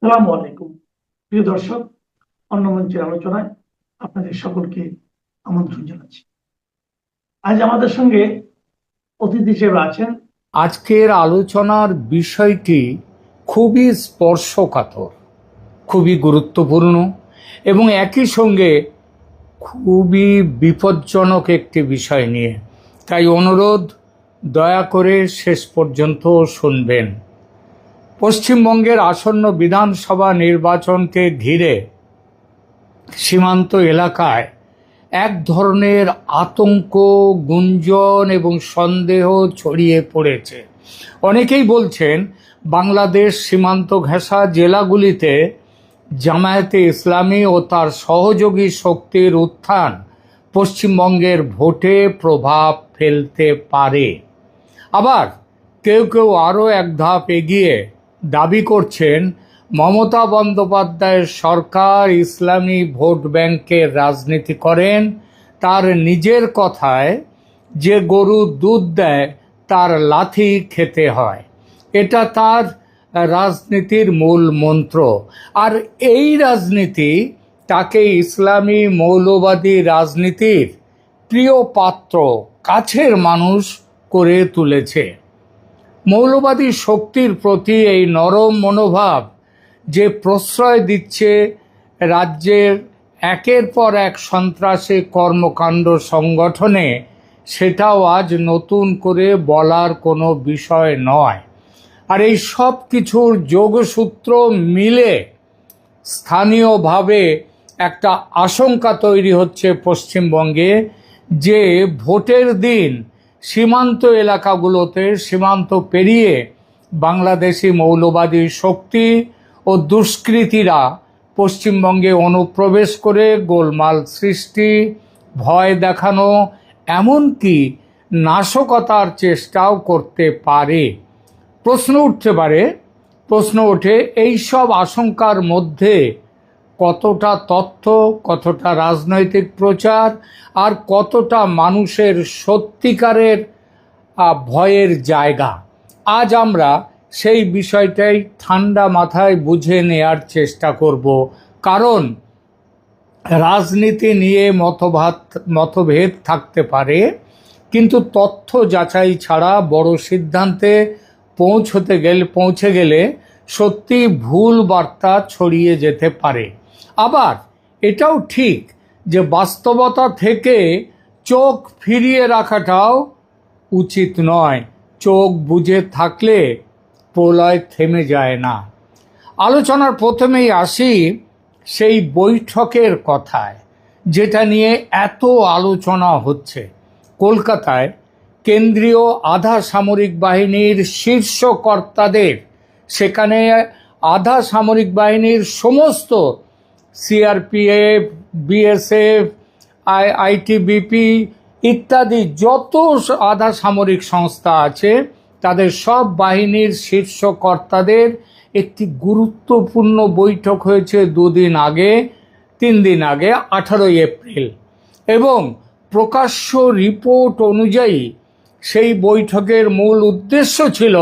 সালামু আলাইকুম। প্রিয় দর্শক, অন্য মঞ্চের আলোচনায় আপনাদের সকলকে আমন্ত্রণ জানাচ্ছি। আজ আমাদের সঙ্গে অতিথি হিসেবে আছেন। আজকের আলোচনার বিষয়টি খুবই স্পর্শকাতর, খুবই গুরুত্বপূর্ণ এবং একই সঙ্গে খুবই বিপজ্জনক একটি বিষয় নিয়ে। তাই অনুরোধ, দয়া করে শেষ পর্যন্ত শুনবেন। পশ্চিমবঙ্গের আসন্ন বিধানসভা নির্বাচনকে ঘিরে সীমান্ত এলাকায় এক ধরনের আতঙ্ক, গুঞ্জন এবং সন্দেহ ছড়িয়ে পড়েছে। অনেকেই বলছেন বাংলাদেশ সীমান্ত ঘেঁষা জেলাগুলিতে জামায়াতে ইসলামী ও তার সহযোগী শক্তির উত্থান পশ্চিমবঙ্গের ভোটে প্রভাব ফেলতে পারে। আবার কেউ কেউ আরও এক ধাপ এগিয়ে দাবি করছেন মমতা বন্দ্যোপাধ্যায়ের সরকার ইসলামী ভোট ব্যাংকের রাজনীতি করেন। তার নিজের কথায়, যে গরু দুধ দেয় তার লাথি খেতে হয়, এটা তার রাজনীতির মূল মন্ত্র। আর এই রাজনীতি তাকে ইসলামী মৌলবাদী রাজনীতির প্রিয় পাত্র, কাছের মানুষ করে তুলেছে। মৌলবাদী শক্তির প্রতি এই নরম মনোভাব যে প্রশ্রয় দিচ্ছে রাজ্যের একের পর এক সন্ত্রাসী কর্মকাণ্ড সংগঠনে, সেটাও আজ নতুন করে বলার কোনো বিষয় নয়। আর এই সব কিছুর যোগসূত্র মিলে স্থানীয়ভাবে একটা আশঙ্কা তৈরি হচ্ছে পশ্চিমবঙ্গে, যে ভোটের দিন সীমান্ত এলাকাগুলোতে, সীমান্ত পেরিয়ে বাংলাদেশি মৌলবাদী শক্তি ও দুষ্কৃতীরা পশ্চিমবঙ্গে অনুপ্রবেশ করে গোলমাল সৃষ্টি, ভয় দেখানো, এমনকি নাশকতার চেষ্টাও করতে পারে। প্রশ্ন ওঠে এই সব আশঙ্কার মধ্যে কতটা তথ্য, কতটা রাজনৈতিক প্রচার, আর কতটা মানুষের সত্যিকারের ভয়ের জায়গা। আজ আমরা সেই বিষয়টাই ঠান্ডা মাথায় বুঝে নেয়ার চেষ্টা করব। কারণ রাজনীতি নিয়ে মতভেদ থাকতে পারে, কিন্তু তথ্য যাচাই ছাড়া বড় সিদ্ধান্তে পৌঁছে গেলে সত্যি ভুল বার্তা ছড়িয়ে যেতে পারে। আবার এটাও ঠিক যে বাস্তবতা থেকে চোখ ফিরিয়ে রাখাটাও উচিত নয়। চোখ বুজে থাকলে প্রলয় থেমে যায় না। আলোচনার প্রথমেই আসি সেই বৈঠকের কথায়, যেটা নিয়ে এত আলোচনা হচ্ছে। কলকাতায় কেন্দ্রীয় আধা সামরিক বাহিনীর শীর্ষ কর্তাদের, সেখানে আধা সামরিক বাহিনীর সমস্ত সিআরপিএফ, বিএসএফ, আইটিবিপি ইত্যাদি যত আধা সামরিক সংস্থা আছে, তাদের সব বাহিনীর শীর্ষ কর্তাদের একটি গুরুত্বপূর্ণ বৈঠক হয়েছে 3 দিন আগে 18 এপ্রিল। এবং প্রকাশ্য রিপোর্ট অনুযায়ী সেই বৈঠকের মূল উদ্দেশ্য ছিল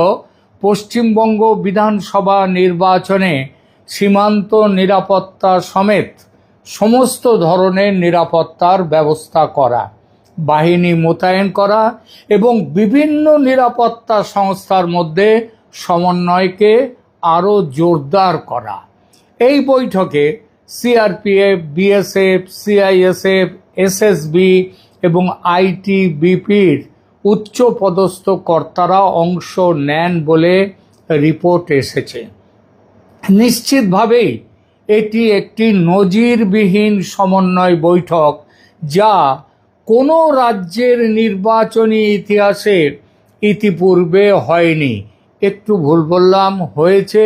পশ্চিমবঙ্গ বিধানসভা নির্বাচনে সীমান্ত নিরাপত্তা সমেত সমস্ত ধরনের নিরাপত্তার ব্যবস্থা করা, বাহিনী মোতায়েন করা এবং বিভিন্ন নিরাপত্তা সংস্থার মধ্যে সমন্বয়কে আরও জোরদার করা। এই বৈঠকে সিআরপিএফ, বিএসএফ, সিআইএসএফ, এসএসবি এবং আইটিবিপির উচ্চপদস্থ কর্তারা অংশ নেন বলে রিপোর্ট এসেছে। নিশ্চিতভাবেই এটি একটি নজিরবিহীন সমন্বয় বৈঠক, যা কোনো রাজ্যের নির্বাচনী ইতিহাসে ইতিপূর্বে হয়নি। একটু ভুল বললাম, হয়েছে,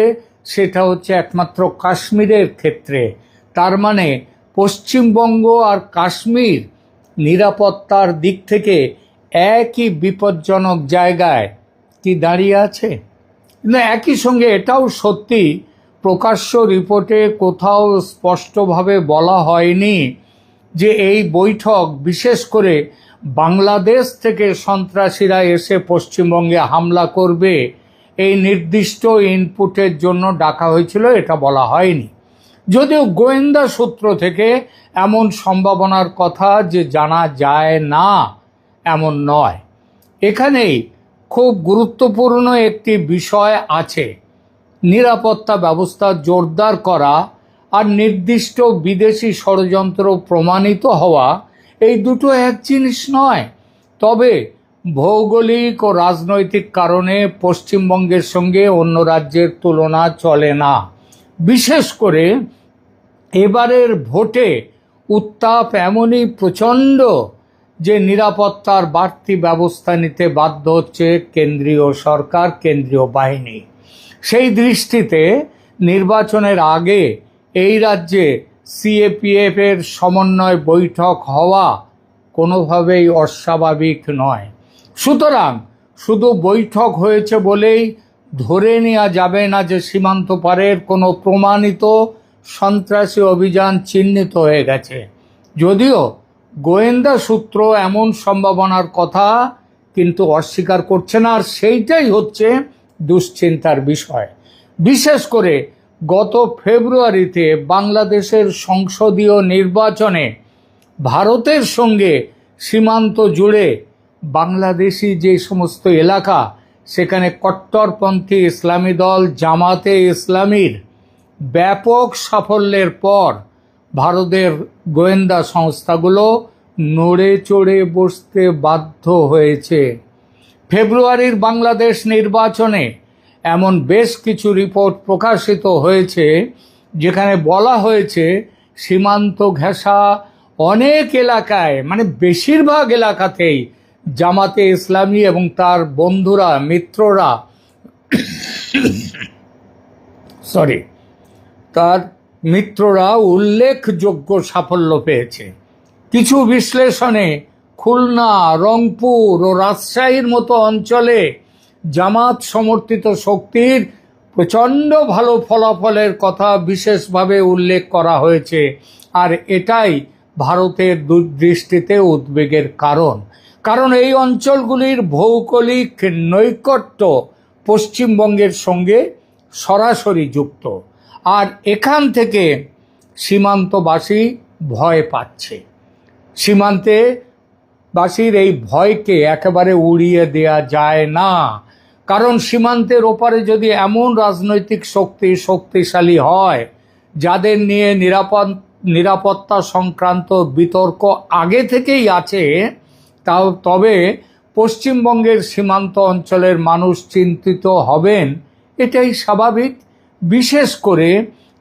সেটা হচ্ছে একমাত্র কাশ্মীরের ক্ষেত্রে। তার মানে পশ্চিমবঙ্গ আর কাশ্মীর নিরাপত্তার দিক থেকে একই বিপজ্জনক জায়গায় কি দাঁড়িয়ে আছে। কিন্তু একই সঙ্গে এটাও সত্যি, প্রকাশ্য রিপোর্টে কোথাও স্পষ্টভাবে বলা হয়নি যে এই বৈঠক বিশেষ করে বাংলাদেশ থেকে সন্ত্রাসীরা এসে পশ্চিমবঙ্গে হামলা করবে, এই নির্দিষ্ট ইনপুটের জন্য ডাকা হয়েছিল এটা বলা হয়নি। যদিও গোয়েন্দা সূত্র থেকে এমন সম্ভাবনার কথা যে জানা যায় না এমন নয়। এখানেই খুব গুরুত্বপূর্ণ একটি বিষয় আছে। নিরাপত্তা ব্যবস্থা জোরদার করা আর নির্দিষ্ট বিদেশি ষড়যন্ত্র প্রমাণিত হওয়া এই দুটো এক জিনিস নয়। তবে ভৌগোলিক ও রাজনৈতিক কারণে পশ্চিমবঙ্গের সঙ্গে অন্য রাজ্যের তুলনা চলে না। বিশেষ করে এবারের ভোটে উত্তাপ এমনই প্রচণ্ড যে নিরাপত্তার বাড়তি ব্যবস্থা নিতে বাধ্য হচ্ছে কেন্দ্রীয় সরকার, কেন্দ্রীয় বাহিনী। সেই দৃষ্টিতে নির্বাচনের আগে এই রাজ্যে সিএপিএফ এর সমন্বয় বৈঠক হওয়া কোনোভাবেই অস্বাভাবিক নয়। সুতরাং শুধু বৈঠক হয়েছে বলেই ধরে নেওয়া যাবে না যে সীমান্ত পারের কোনো প্রমাণিত সন্ত্রাসী অভিযান চিহ্নিত হয়ে গেছে। যদিও গোয়েন্দা সূত্র এমন সম্ভাবনার কথা কিন্তু অস্বীকার করছে না, আর সেইটাই হচ্ছে দুশ্চিন্তার বিষয়। বিশেষ করে গত ফেব্রুয়ারিতে বাংলাদেশের সংসদীয় নির্বাচনে ভারতের সঙ্গে সীমান্ত জুড়ে বাংলাদেশি যে সমস্ত এলাকা, সেখানে কট্টরপন্থী ইসলামী দল জামাতে ইসলামীর ব্যাপক সাফল্যের পর ভারতের গোয়েন্দা সংস্থাগুলো নড়ে চড়ে বসতে বাধ্য হয়েছে। ফেব্রুয়ারির বাংলাদেশ নির্বাচনে এমন বেশ কিছু রিপোর্ট প্রকাশিত হয়েছে যেখানে বলা হয়েছে সীমান্ত ঘেঁষা অনেক এলাকায়, মানে বেশিরভাগ এলাকাতেই জামাতে ইসলামী এবং তার বন্ধুরা, মিত্ররা তার মিত্ররা উল্লেখযোগ্য সাফল্য পেয়েছে। কিছু বিশ্লেষণে খুলনা, রংপুর ও রাজশাহীর মতো অঞ্চলে জামাত সমর্থিত শক্তির প্রচণ্ড ভালো ফলাফলের কথা বিশেষভাবে উল্লেখ করা হয়েছে। আর এটাই ভারতের দৃষ্টিতে উদ্বেগের কারণ এই অঞ্চলগুলির ভৌগোলিক নৈকট্য পশ্চিমবঙ্গের সঙ্গে সরাসরি যুক্ত, আর এখান থেকে সীমান্তবাসী ভয় পাচ্ছে। সীমান্তে বাসীর এই ভয়কে একেবারে উড়িয়ে দেয়া যায় না, কারণ সীমান্তের ওপারে যদি এমন রাজনৈতিক শক্তিশালী হয় যাদের নিয়ে নিরাপত্তা সংক্রান্ত বিতর্ক আগে থেকেই আছে, তবে পশ্চিমবঙ্গের সীমান্ত অঞ্চলের মানুষ চিন্তিত হবেন, এটাই স্বাভাবিক। বিশেষ করে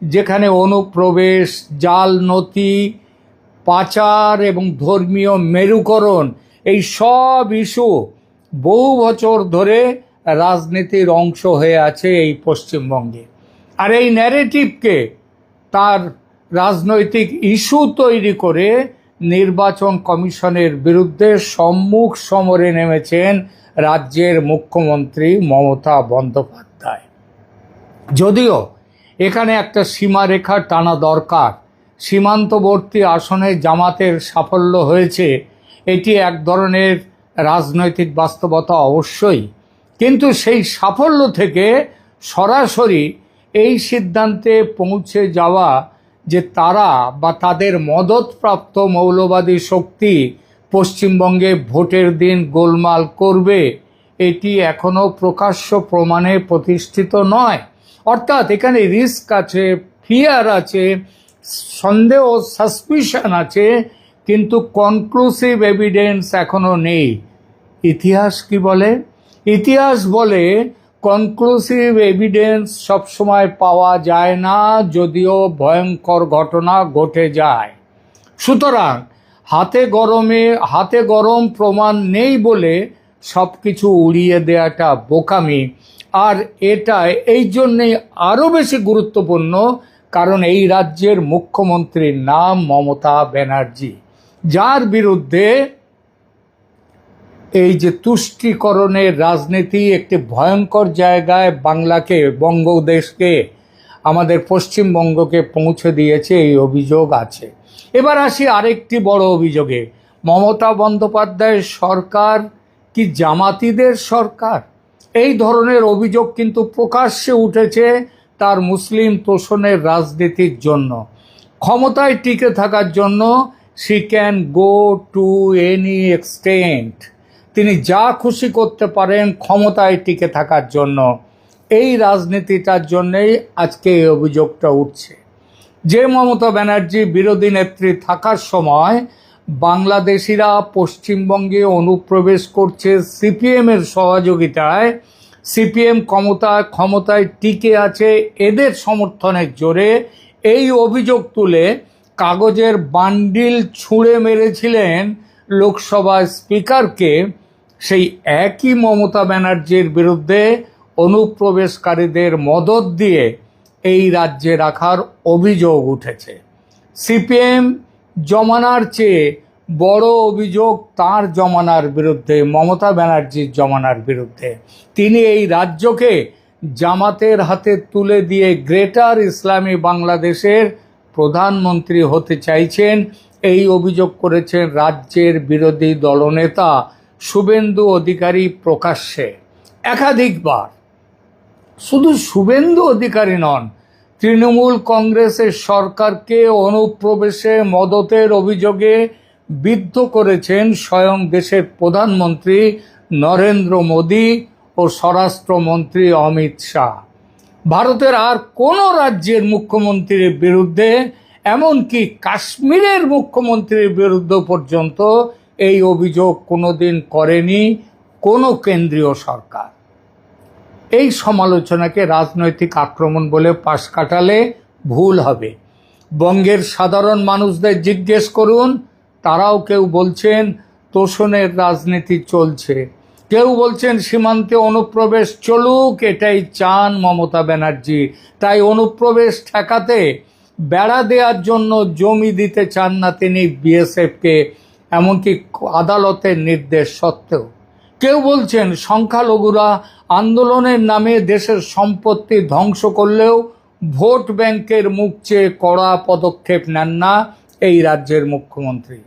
যেখানে অনুপ্রবেশ, জাল নথি, পাচার এবং ধর্মীয় মেরুকরণ এই সব ইস্যু বহু বছর ধরে রাজনীতির অংশ হয়ে আছে এই পশ্চিমবঙ্গে। আর এই ন্যারেটিভকে তার রাজনৈতিক ইস্যু তৈরি করে নির্বাচন কমিশনের বিরুদ্ধে সম্মুখ সমরে নেমেছেন রাজ্যের মুখ্যমন্ত্রী মমতা বন্দ্যোপাধ্যায়। যদিও এখানে একটা সীমারেখা টানা দরকার। সীমান্তবর্তী আসনে জামাতের সাফল্য হয়েছে, এটি এক ধরনের রাজনৈতিক বাস্তবতা অবশ্যই, কিন্তু সেই সাফল্য থেকে সরাসরি এই সিদ্ধান্তে পৌঁছে যাওয়া যে তারা বা তাদের মদতপ্রাপ্ত মৌলবাদী শক্তি পশ্চিমবঙ্গে ভোটের দিন গোলমাল করবে, এটি এখনো প্রকাশ্য প্রমাণে প্রতিষ্ঠিত নয়। অর্থাৎ এখানে রিস্ক আছে, ফিয়ার আছে, সন্দেহ, সাসপিশন আছে, কিন্তু কনক্লুসিভ এভিডেন্স এখনো নেই। ইতিহাস কি বলে? ইতিহাস বলে কনক্লুসিভ এভিডেন্স সবসময় পাওয়া যায় না, যদিও ভয়ঙ্কর ঘটনা ঘটে যায়। সুতরাং হাতে গরম প্রমাণ নেই বলে সব কিছু উড়িয়ে দেওয়াটা বোকামি। আর এটা এই জন্যেই আরও বেশি গুরুত্বপূর্ণ কারণ এই রাজ্যের মুখ্যমন্ত্রীর নাম মমতা ব্যানার্জি, যার বিরুদ্ধে এই যে তুষ্টিকরণের রাজনীতি একটি ভয়ঙ্কর জায়গায় বাংলাকে, বঙ্গদেশকে, আমাদের পশ্চিমবঙ্গকে পৌঁছে দিয়েছে, এই অভিযোগ আছে। এবার আসি আরেকটি বড় অভিযোগে। মমতা বন্দ্যোপাধ্যায়ের সরকার কি জামাতিদের সরকার? এই ধরনের অভিযোগ কিন্তু প্রকাশ্যে উঠেছে তার মুসলিম তোষণের রাজনীতির জন্য। ক্ষমতায় টিকে থাকার জন্য she can go to any extent, তিনি যা খুশি করতে পারেন ক্ষমতায় টিকে থাকার জন্য। এই রাজনীতিটার জন্যেই আজকে এই অভিযোগটা উঠছে যে মমতা ব্যানার্জি বিরোধী নেত্রী থাকার সময় বাংলাদেশিরা পশ্চিমবঙ্গে অনুপ্রবেশ করছে সিপিএমের সহযোগিতায়, সিপিএম ক্ষমতায় টিকে আছে এদের সমর্থনের জোরে, এই অভিযোগ তুলে কাগজের বান্ডিল ছুঁড়ে মেরেছিলেন লোকসভা স্পিকারকে সেই একই মমতা ব্যানার্জির বিরুদ্ধে অনুপ্রবেশকারীদের মদদ দিয়ে এই রাজ্যে রাখার অভিযোগ উঠেছে। সিপিএম জমানার চেয়ে বড় অভিযোগ তার জমানার বিরুদ্ধে, মমতা ব্যানার্জির জমানার বিরুদ্ধে। তিনি এই রাজ্যকে জামাতের হাতে তুলে দিয়ে গ্রেটার ইসলামী বাংলাদেশের প্রধানমন্ত্রী হতে চাইছেন, এই অভিযোগ করেছেন রাজ্যের বিরোধী দলনেতা শুভেন্দু অধিকারী প্রকাশ্যে একাধিকবার। শুধু শুভেন্দু অধিকারী নন, তৃণমূল কংগ্রেসের সরকারকে অনুপ্রবেশে মদতের অভিযোগে বিদ্ধ করেছেন স্বয়ং দেশের প্রধানমন্ত্রী নরেন্দ্র মোদী ও স্বরাষ্ট্রমন্ত্রী অমিত শাহ। ভারতের আর কোনো রাজ্যের মুখ্যমন্ত্রীর বিরুদ্ধে, এমনকি কাশ্মীরের মুখ্যমন্ত্রীর বিরুদ্ধে পর্যন্ত এই অভিযোগ কোনোদিন করেনি কোনো কেন্দ্রীয় সরকার। এই সমালোচনাকে রাজনৈতিক আক্রমণ বলে পাশ কাটালে ভুল হবে। বঙ্গের সাধারণ মানুষদের জিজ্ঞেস করুন, তারাও কেউ বলছেন তোষণের রাজনীতি চলছে, কেউ বলছেন সীমান্তে অনুপ্রবেশ চলুক, এটাই চান মমতা ব্যানার্জি, তাই অনুপ্রবেশ ঠেকাতে বেড়া দেওয়ার জন্য জমি দিতে চান না তিনি বিএসএফকে, এমনকি আদালতের নির্দেশ সত্ত্বেও। কেউ বলছেন সংখ্যালঘুরা আন্দোলনের নামে দেশের সম্পত্তি ধ্বংস করলেও ভোট ব্যাংকের মুখ চেয়ে কড়া পদক্ষেপ নেন না এই রাজ্যের মুখ্যমন্ত্রী।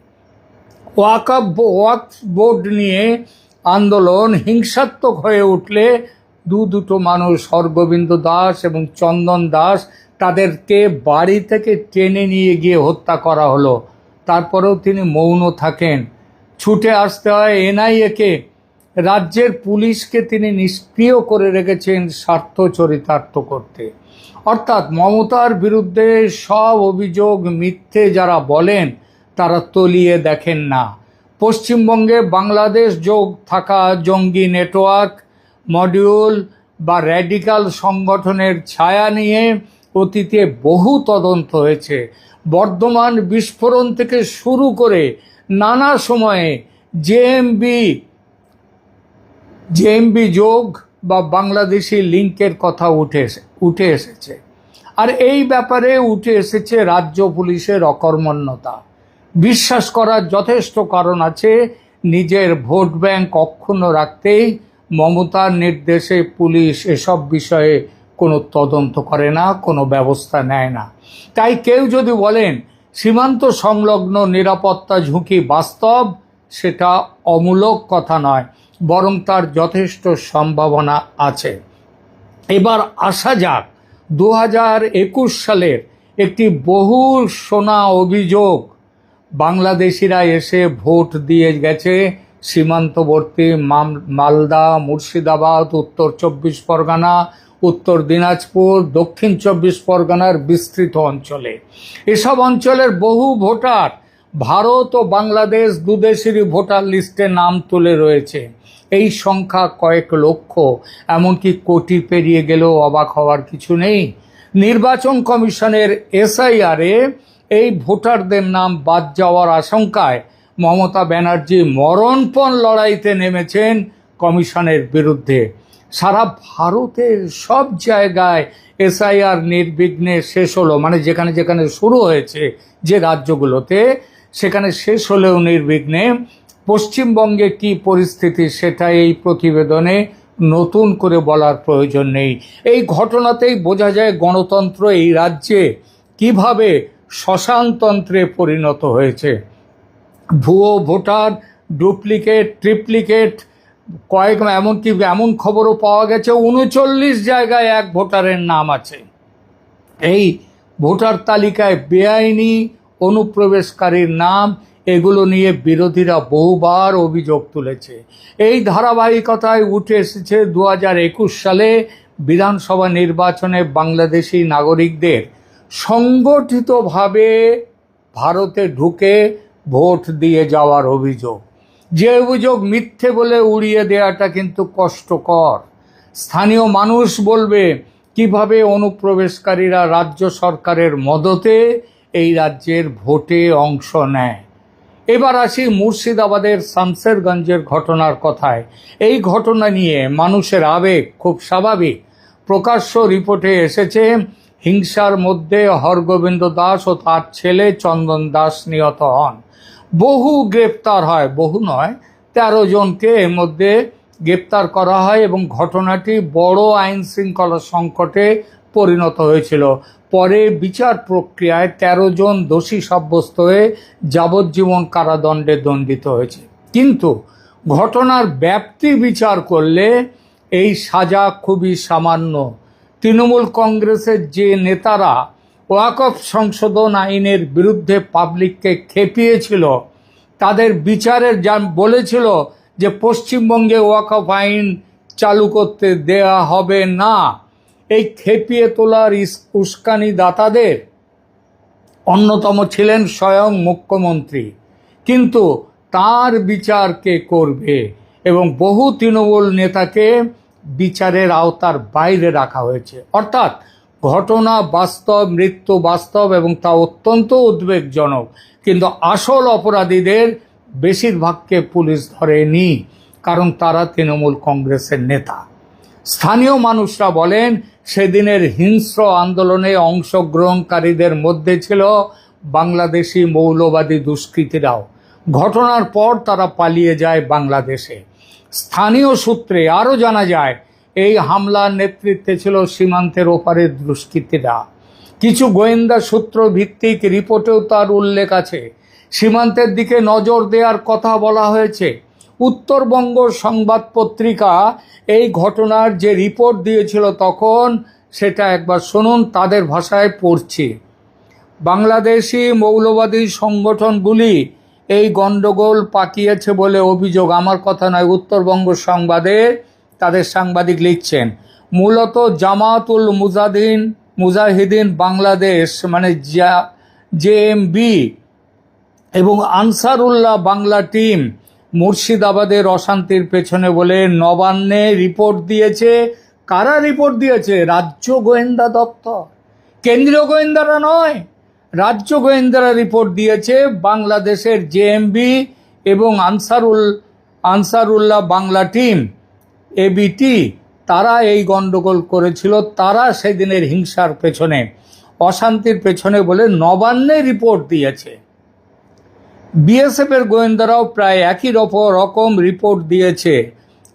ওয়াকফ বোর্ড নিয়ে আন্দোলন হিংসাত্মক হয়ে উঠলে দুটো মানুষ, হরগোবিন্দ দাস এবং চন্দন দাস, তাদেরকে বাড়ি থেকে টেনে নিয়ে গিয়ে হত্যা করা হলো, তারপরেও তিনি মৌন থাকেন। ছুটে আসতে হয় এনআইএকে, রাজ্যের পুলিশকে তিনি নিষ্ক্রিয় করে রেখেছেন স্বার্থ চরিতার্থ করতে। অর্থাৎ মমতার বিরুদ্ধে সব অভিযোগ মিথ্যে যারা বলেন তারা তলিয়ে দেখেন না। পশ্চিমবঙ্গে বাংলাদেশ যোগ থাকা জঙ্গি নেটওয়ার্ক, মডিউল বা র্যাডিক্যাল সংগঠনের ছায়া নিয়ে অতীতে বহু তদন্ত হয়েছে। বর্ধমান বিস্ফোরণ থেকে শুরু করে নানা সময়ে জেএমবি যোগ বা বাংলাদেশি লিঙ্কের কথা উঠে এসেছে। আর এই ব্যাপারে উঠে এসেছে রাজ্য পুলিশের অকর্মণ্যতা। বিশ্বাস করার যথেষ্ট কারণ আছে, নিজের ভোট ব্যাংক অক্ষুণ্ণ রাখতেই মমতার নির্দেশে পুলিশ এসব বিষয়ে কোনো তদন্ত করে না, কোনো ব্যবস্থা নেয় না। তাই কেউ যদি বলেন সীমান্ত সংলগ্ন নিরাপত্তা ঝুঁকি বাস্তব, সেটা অমূলক কথা নয়, বরং তার যথেষ্ট সম্ভাবনা আছে। এবার আসা যাক 2021 সালের একটি বহু শোনা অভিযোগ, বাংলাদেশিরা এসে ভোট দিয়ে গেছে সীমান্তবর্তী মালদা, মুর্শিদাবাদ, উত্তর 24 পরগনা, উত্তর দিনাজপুর, দক্ষিণ 24 পরগনার বিস্তৃত অঞ্চলে। এসব অঞ্চলের বহু ভোটার ভারত ও বাংলাদেশ দুদেশেরই ভোটার লিস্টে নাম তুলে রয়েছে। এই সংখ্যা কয়েক লক্ষ, এমনকি কোটি পেরিয়ে গেলেও অবাক হওয়ার কিছু নেই। নির্বাচন কমিশনের এসআইআরে এই ভোটারদের নাম বাদ যাওয়ার আশঙ্কায় মমতা ব্যানার্জি মরণপণ লড়াইতে নেমেছেন কমিশনের বিরুদ্ধে। সারা ভারতের সব জায়গায় এসআইআর নির্বিঘ্নে শেষ হলো, মানে যেখানে যেখানে শুরু হয়েছে যে রাজ্যগুলোতে, সেখানে শেষ হলেও নির্বিঘ্নে। পশ্চিমবঙ্গে কি পরিস্থিতি সেটা এই প্রতিবেদনে নতুন করে বলার প্রয়োজন নেই। এই ঘটনাতেই বোঝা যায় গণতন্ত্র এই রাজ্যে কিভাবে শ্মশানতন্ত্রে পরিণত হয়েছে। ভুয়ো ভোটার, ডুপ্লিকেট, ট্রিপ্লিকেট, এমনকি এমন খবরও পাওয়া গেছে ৩৯ জায়গায় এক ভোটারের নাম আছে। এই ভোটার তালিকায় বেআইনি অনুপ্রবেশকারীর নাম, এগুলো নিয়ে বিরোধীরা বহুবার অভিযোগ তুলেছে। এই ধারাবাহিকতায় উঠে এসেছে ২০২১ সালে বিধানসভা নির্বাচনে বাংলাদেশি নাগরিকদের সংগঠিতভাবে ভারতে ঢুকে ভোট দিয়ে যাওয়ার অভিযোগ। যে অভিযোগ মিথ্যে বলে উড়িয়ে দেওয়াটা কিন্তু কষ্টকর। স্থানীয় মানুষ বলবে কিভাবে অনুপ্রবেশকারীরা রাজ্য সরকারের মদতে এই রাজ্যের ভোটে অংশ নেয়। এবার আসি মুর্শিদাবাদের শামসেরগঞ্জের ঘটনার কথায়। এই ঘটনা নিয়ে মানুষের আবেগ খুব স্বাভাবিক। প্রকাশ্য রিপোর্টে এসেছে হিংসার মধ্যে হরগোবিন্দ দাস ও তার ছেলে চন্দন দাস নিহত হন। বহু গ্রেপ্তার হয়, বহু নয়, ১৩ জনকে এর মধ্যে গ্রেপ্তার করা হয় এবং ঘটনাটি বড় আইন শৃঙ্খলা সংকটে পরিণত হয়েছিল। পরে বিচার প্রক্রিয়ায় ১৩ জন দোষী সাব্যস্ত হয়ে যাবজ্জীবন কারাদণ্ডে দণ্ডিত হয়েছে। কিন্তু ঘটনার ব্যাপ্তি বিচার করলে এই সাজা খুবই সামান্য। তৃণমূল কংগ্রেসের যে নেতারা ওয়াকফ সংশোধন আইনের বিরুদ্ধে পাবলিককে খেপিয়েছিল, তাদের বিচারের বলেছিল যে পশ্চিমবঙ্গে ওয়াকফ আইন চালু করতে দেয়া হবে না। এই খেপিয়ে তোলার উস্কানি দাতাদের অন্যতম ছিলেন স্বয়ং মুখ্যমন্ত্রী। কিন্তু তার বিচার কে করবে? এবং বহু তৃণমূল নেতাকে বিচারের আওতার বাইরে রাখা হয়েছে। অর্থাৎ ঘটনা বাস্তব, মৃত্যু বাস্তব এবং তা অত্যন্ত উদ্বেগজনক। কিন্তু আসল অপরাধীদের বেশিরভাগকে পুলিশ ধরেনি, কারণ তারা তৃণমূল কংগ্রেসের নেতা। স্থানীয় মানুষরা বলেন সেদিনের হিংস্র আন্দোলনে অংশগ্রহণকারীদের মধ্যে ছিল বাংলাদেশি মৌলবাদী দুষ্কৃতীরাও। ঘটনার পর তারা পালিয়ে যায় বাংলাদেশে। স্থানীয় সূত্রে আরও জানা যায় এই হামলার নেতৃত্বে ছিল সীমান্তের ওপারের দুষ্কৃতীরা। কিছু গোয়েন্দা সূত্র ভিত্তিক রিপোর্টেও তার উল্লেখ আছে। সীমান্তের দিকে নজর দেওয়ার কথা বলা হয়েছে। উত্তরবঙ্গ সংবাদ পত্রিকা এই ঘটনার যে রিপোর্ট দিয়েছিল তখন, সেটা একবার শুনুন, তাদের ভাষায় পড়ছি। বাংলাদেশি মৌলবাদী সংগঠনগুলি এই গণ্ডগোল পাকিয়েছে বলে অভিযোগ। আমার কথা নয়, উত্তরবঙ্গ সংবাদে তাদের সাংবাদিক লিখছেন। মূলত জামাতুল মুজাহিদিন বাংলাদেশ মানে জেএমবি এবং আনসারুল্লাহ বাংলা টিম মুর্শিদাবাদের অশান্তির পেছনে বলে নবান্নে রিপোর্ট দিয়েছে। কারা রিপোর্ট দিয়েছে? রাজ্য গোয়েন্দা দপ্তর, কেন্দ্রীয় গোয়েন্দারা নয়, রাজ্য গোয়েন্দারা রিপোর্ট দিয়েছে। বাংলাদেশের জেএমবি এবং আনসারুল্লাহ বাংলা টিম এবিটি, তারা এই গণ্ডগোল করেছিল। তারা সেদিনের হিংসার পেছনে, অশান্তির পেছনে বলে নবান্নে রিপোর্ট দিয়েছে। বিএসএফের গোয়েন্দারাও প্রায় একই রকম রিপোর্ট দিয়েছে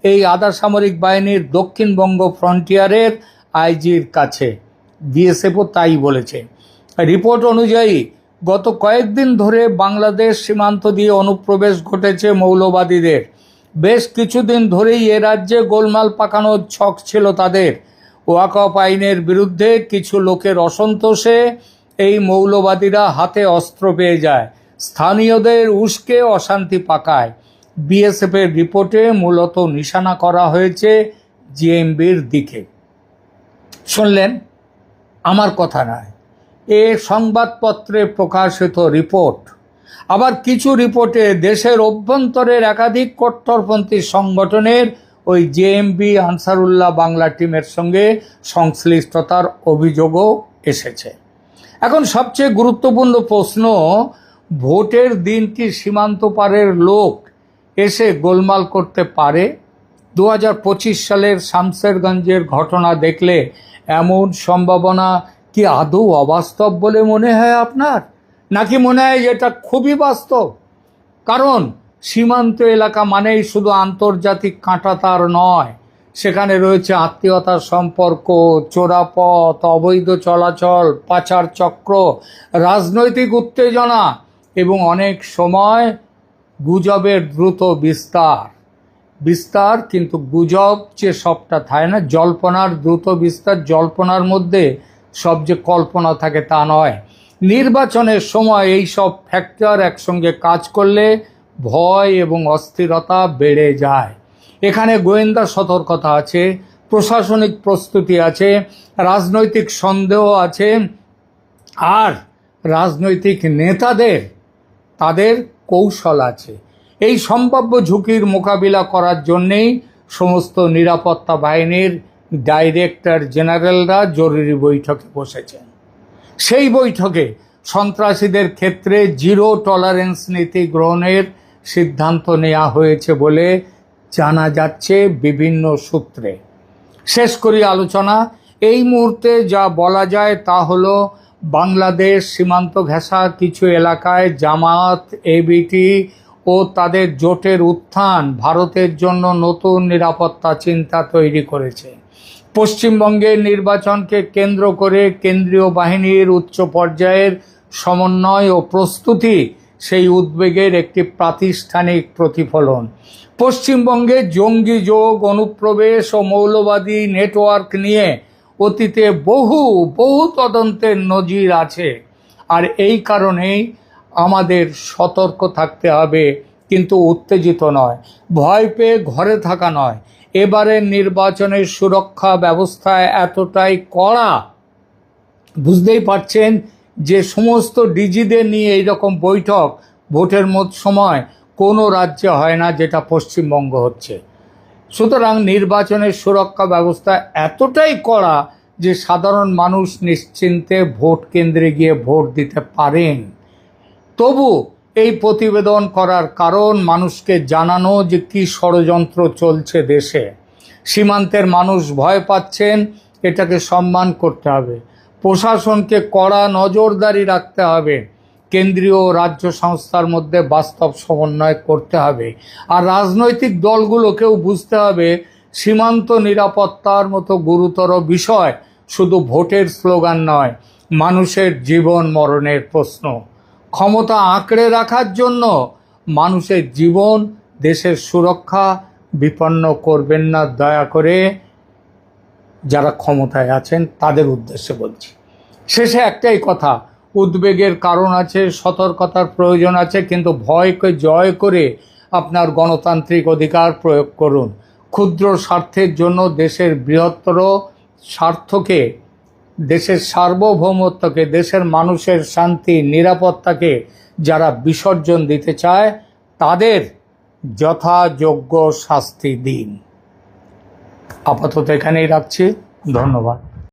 এই আধা সামরিক বাহিনীর দক্ষিণবঙ্গ ফ্রন্টিয়ারের আইজির কাছে। বিএসএফও তাই বলেছে। রিপোর্ট অনুযায়ী গত কয়েকদিন ধরে বাংলাদেশ সীমান্ত দিয়ে অনুপ্রবেশ ঘটেছে মৌলবাদীদের। বেশ কিছুদিন ধরেই এ রাজ্যে গোলমাল পাকানোর ছক ছিল তাদের। ওয়াকফ আইনের বিরুদ্ধে কিছু লোকের অসন্তোষে এই মৌলবাদীরা হাতে অস্ত্র পেয়ে যায়, স্থানীয়দের উস্কে অশান্তি পাকায়। বিএসএফের রিপোর্টে মূলত নিশানা করা হয়েছে জেএমবির দিকে। শুনলেন, আমার কথা নয়, এ সংবাদপত্রে প্রকাশিত রিপোর্ট। আবার কিছু রিপোর্টে দেশের অভ্যন্তরের একাধিক কট্টরপন্থী সংগঠনের ওই জেএমবি আনসারুল্লাহ বাংলা টিমের সঙ্গে সংশ্লিষ্টতার অভিযোগও এসেছে। এখন সবচেয়ে গুরুত্বপূর্ণ প্রশ্ন, ভোটের দিন কি সীমান্ত পারের লোক এসে গোলমাল করতে পারে? ২০২৫ সালের শামসেরগঞ্জের ঘটনা দেখলে এমন সম্ভাবনা কি আদৌ অবাস্তব বলে মনে হয় আপনার? নাকি মনে হয় এটা খুবই বাস্তব? কারণ সীমান্ত এলাকা মানেই শুধু আন্তর্জাতিক কাঁটাতার নয়, সেখানে রয়েছে আত্মীয়তার সম্পর্ক, চোরাপথ, অবৈধ চলাচল, পাচার চক্র, রাজনৈতিক উত্তেজনা এবং অনেক সময় গুজবের দ্রুত বিস্তার। বিস্তার, কিন্তু গুজব যে সবটা থাকে না, জল্পনার দ্রুত বিস্তার, জল্পনার মধ্যে সব যে কল্পনা থাকে তা নয়। নির্বাচনের সময় এই সব ফ্যাক্টর একসঙ্গে কাজ করলে ভয় এবং অস্থিরতা বেড়ে যায়। এখানে গোয়েন্দা সতর্কতা আছে, প্রশাসনিক প্রস্তুতি আছে, রাজনৈতিক সন্দেহ আছে, আর রাজনৈতিক নেতাদের তাদের কৌশল আছে। এই সম্ভাব্য ঝুঁকির মোকাবিলা করার জন্যেই সমস্ত নিরাপত্তা বাহিনীর ডাইরেক্টর জেনারেলরা জরুরি বৈঠকে বসেছেন। সেই বৈঠকে সন্ত্রাসীদের ক্ষেত্রে জিরো টলারেন্স নীতি গ্রহণের সিদ্ধান্ত নেওয়া হয়েছে বলে জানা যাচ্ছে বিভিন্ন সূত্রে। শেষ করি আলোচনা। এই মুহূর্তে যা বলা যায় তা হলো, বাংলাদেশ সীমান্ত ঘেঁষা কিছু এলাকায় জামাত, এবিটি ও তাদের জোটের উত্থান ভারতের জন্য নতুন নিরাপত্তা চিন্তা তৈরি করেছে। পশ্চিমবঙ্গের নির্বাচনকে কেন্দ্র করে কেন্দ্রীয় বাহিনীর উচ্চ পর্যায়ের সমন্বয় ও প্রস্তুতি সেই উদ্বেগের একটি প্রাতিষ্ঠানিক প্রতিফলন। পশ্চিমবঙ্গে জঙ্গি যোগ, অনুপ্রবেশ ও মৌলবাদী নেটওয়ার্ক নিয়ে অতীতে বহু তদন্তের নজির আছে, আর এই কারণেই আমাদের সতর্ক থাকতে হবে, কিন্তু উত্তেজিত নয়, ভয় পেয়ে ঘরে থাকা নয়। এবারের নির্বাচনের সুরক্ষা ব্যবস্থা এতটাই কড়া, বুঝতেই পারছেন যে সমস্ত ডিজিদের নিয়ে এইরকম বৈঠক ভোটের সময় কোনো রাজ্যে হয় না, যেটা পশ্চিমবঙ্গ হচ্ছে। সুতরাং নির্বাচনের সুরক্ষা ব্যবস্থা এতটাই কড়া যে সাধারণ মানুষ নিশ্চিন্তে ভোট কেন্দ্রে গিয়ে ভোট দিতে পারেন। তবু এই প্রতিবেদন করার কারণ মানুষকে জানানো যে কী ষড়যন্ত্র চলছে দেশে। সীমান্তের মানুষ ভয় পাচ্ছেন, এটাকে সম্মান করতে হবে। প্রশাসনকে কড়া নজরদারি রাখতে হবে, কেন্দ্রীয় ও রাজ্য সংস্থার মধ্যে বাস্তব সমন্বয় করতে হবে। আর রাজনৈতিক দলগুলোকেও বুঝতে হবে সীমান্ত নিরাপত্তার মতো গুরুতর বিষয় শুধু ভোটের স্লোগান নয়, মানুষের জীবন মরণের প্রশ্ন। ক্ষমতা আঁকড়ে রাখার জন্য মানুষের জীবন, দেশের সুরক্ষা বিপন্ন করবেন না দয়া করে। যারা ক্ষমতায় আছেন তাদের উদ্দেশ্যে বলছি। শেষে একটাই কথা, উদ্বেগের কারণ আছে, সতর্কতার প্রয়োজন আছে, কিন্তু ভয়কে জয় করে আপনার গণতান্ত্রিক অধিকার প্রয়োগ করুন। ক্ষুদ্র স্বার্থের জন্য দেশের বৃহত্তর স্বার্থকে, দেশের সার্বভৌমত্বকে, দেশের মানুষের শান্তি নিরাপত্তাকে যারা বিসর্জন দিতে চায় তাদের যথাযোগ্য শাস্তি দিন। আপাতত এখানেই রাখছি। ধন্যবাদ।